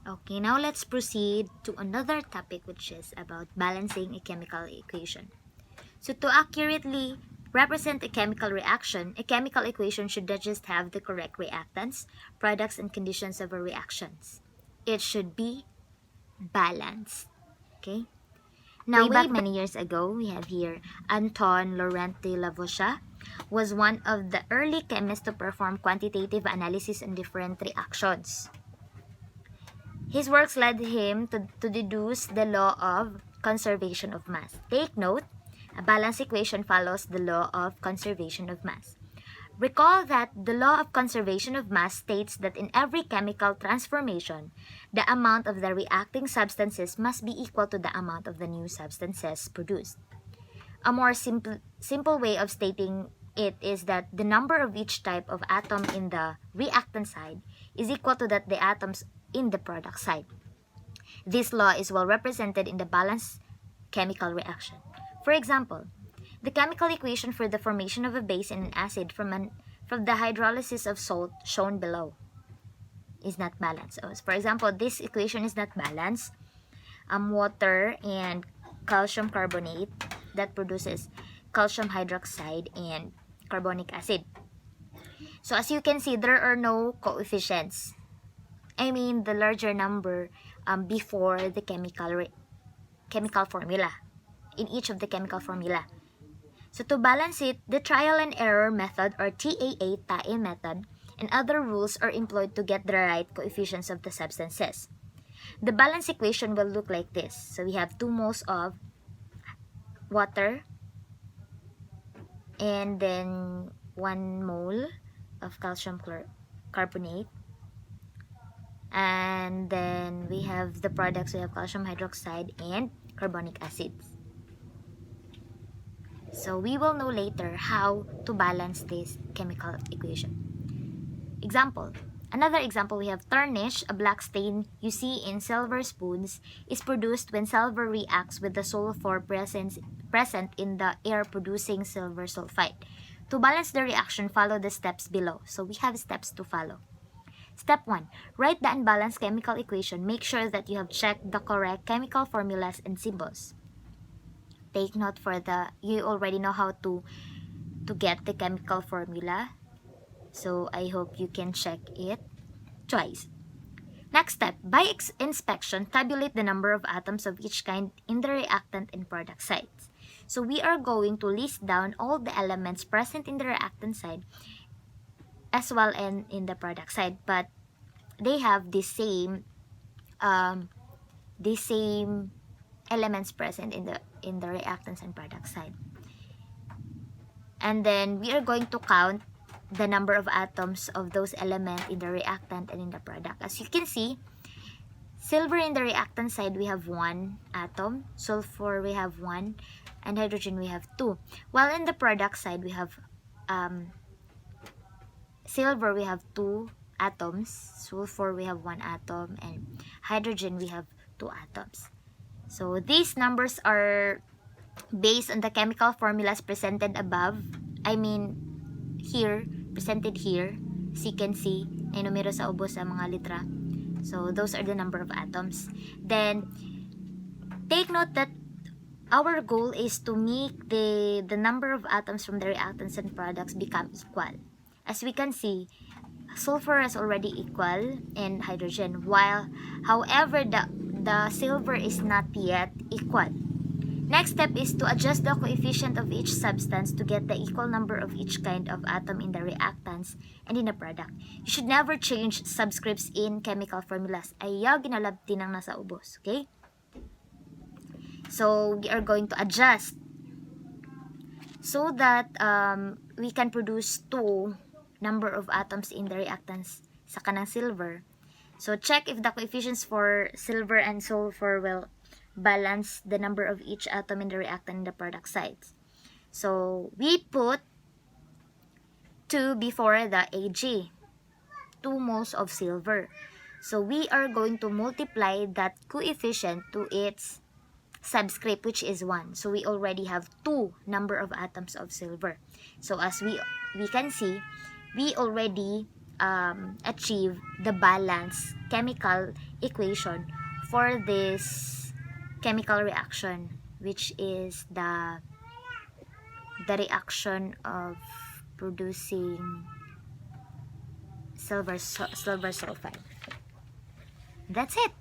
Okay, now let's proceed to another topic, which is about balancing a chemical equation. So to accurately represent a chemical reaction, a chemical equation should not just have the correct reactants, products, and conditions of a reactions. It should be balanced. Okay? Now, way back many years ago, we have here Anton Laurent de Lavoisier was one of the early chemists to perform quantitative analysis on different reactions. His works led him to deduce the law of conservation of mass. Take note, a balanced equation follows the law of conservation of mass. Recall that the law of conservation of mass states that in every chemical transformation, the amount of the reacting substances must be equal to the amount of the new substances produced. A more simple way of stating it is that the number of each type of atom in the reactant side is equal to that the atoms in the product side. This law is well represented in the balanced chemical reaction. For example, the chemical equation for the formation of a base in an acid from the hydrolysis of salt shown below is not balanced. So, for example, this equation is not balanced. Water and calcium carbonate that produces calcium hydroxide and carbonic acid. So as you can see, there are no coefficients. I mean the larger number before the chemical formula, in each of the chemical formula. So to balance it, the trial and error method or TAA method and other rules are employed to get the right coefficients of the substances. The balance equation will look like this. So we have 2 moles of water and then 1 mole of calcium carbonate, and then we have the products. We have calcium hydroxide and carbonic acids. So we will know later how to balance this chemical equation. Another example, we have tarnish, a black stain you see in silver spoons, is produced when silver reacts with the sulfur present in the air producing silver sulfide. To balance the reaction, follow the steps below. So we have steps to follow. Step 1. Write the unbalanced chemical equation. Make sure that you have checked the correct chemical formulas and symbols. Take note you already know how to get the chemical formula. So I hope you can check it twice. Next step, by inspection, tabulate the number of atoms of each kind in the reactant and product sides. So we are going to list down all the elements present in the reactant side as well and in the product side, but they have the same elements present in the reactants and product side. And then we are going to count the number of atoms of those elements in the reactant and in the product. As you can see, silver in the reactant side we have 1 atom, sulfur we have 1, and hydrogen we have 2. While in the product side we have silver we have 2 atoms, sulfur we have 1 atom, and hydrogen we have 2 atoms. So these numbers are based on the chemical formulas presented above. I mean presented here. As you can see, may numero sa ubos sa mga litra. So those are the number of atoms. Then take note that our goal is to make the number of atoms from the reactants and products become equal. As we can see, sulfur is already equal in hydrogen, while however the silver is not yet equal. Next step is to adjust the coefficient of each substance to get the equal number of each kind of atom in the reactants and in the product. You should never change subscripts in chemical formulas. Ayaw ginalabti ng nasa ubos, okay? So we are going to adjust so that we can produce 2 number of atoms in the reactants sa kanang silver. So check if the coefficients for silver and sulfur will balance the number of each atom in the reactant and the product sides. So we put 2 before the Ag, 2 moles of silver. So we are going to multiply that coefficient to its subscript, which is 1. So we already have 2 number of atoms of silver. So as we can see, we already achieve the balanced chemical equation for this chemical reaction, which is the reaction of producing silver sulfide. That's it.